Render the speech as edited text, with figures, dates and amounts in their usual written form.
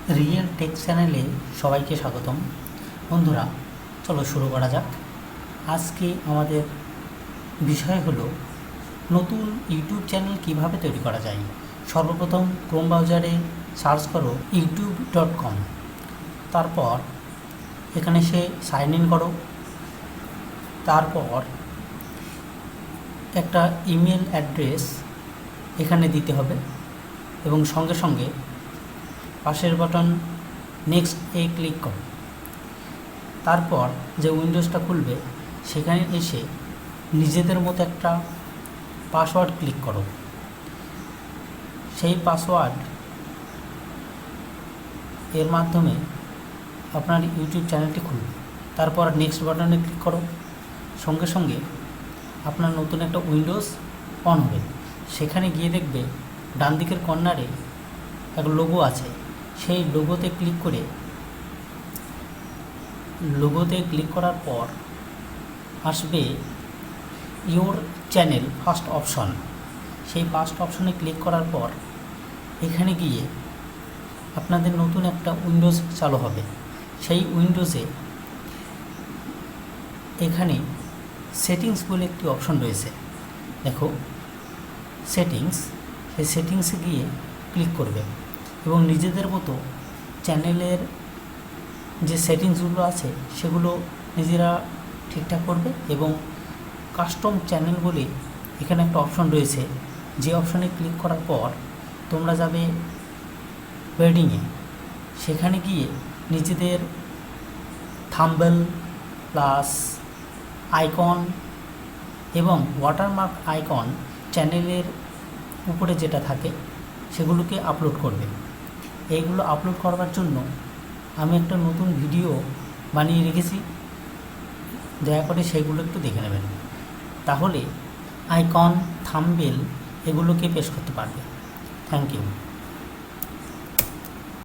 Real take চ্যানেলে সবাইকে স্বাগতম। বন্ধুরা, চলো শুরু করা যাক। আজকে আমাদের বিষয় হলো নতুন ইউটিউব চ্যানেল কিভাবে তৈরি করা যায়। সর্বপ্রথম ক্রোম ব্রাউজারে সার্চ করো youtube.com, তারপর এখানে সে সাইন ইন করো। তারপর একটা ইমেল অ্যাড্রেস এখানে দিতে হবে এবং সঙ্গে সঙ্গে পাশের বাটন নেক্সট ক্লিক করো। তারপর যে উইন্ডোজটা খুলবে সেখানে এসে নিজেদের মতো একটা পাসওয়ার্ড ক্লিক করো। সেই পাসওয়ার্ড এর মাধ্যমে আপনার ইউটিউব চ্যানেলটি খুলবে। তারপর নেক্সট বাটনে ক্লিক করো। সঙ্গে সঙ্গে আপনার নতুন একটা উইন্ডোজ অন হবে। সেখানে গিয়ে দেখবে ডান দিকের কর্নারে এক লোগো আছে। সেই লোগোতে ক্লিক করার পর আসবে ইওর চ্যানেল ফার্স্ট অপশন। সেই ফার্স্ট অপশনে ক্লিক করার পর এখানে গিয়ে আপনাদের নতুন একটা উইন্ডোজ চালু হবে। সেই উইন্ডোজে এখানে সেটিংস বলে একটি অপশন রয়েছে, দেখো সেটিংস। সেই সেটিংসে গিয়ে ক্লিক করবে এবং নিজেদের মতো চ্যানেলের যে সেটিংসগুলো আছে সেগুলো নিজেরা ঠিকঠাক করবে। এবং কাস্টম চ্যানেল বলে এখানে একটা অপশন রয়েছে, যে অপশনে ক্লিক করার পর তোমরা যাবে ওয়েডিংয়ে। সেখানে গিয়ে নিজেদের থাম্বনেল প্লাস আইকন এবং ওয়াটারমার্ক আইকন চ্যানেলের উপরে যেটা থাকে সেগুলোকে আপলোড করবে। এইগুলো আপলোড করবার জন্য আমি একটা নতুন ভিডিও বানিয়ে রেখেছি, দয়া করে সেগুলো একটু দেখে নেবেন। তাহলে আইকন থাম্বনেল এগুলোকে পেশ করতে পারবে। Thank you.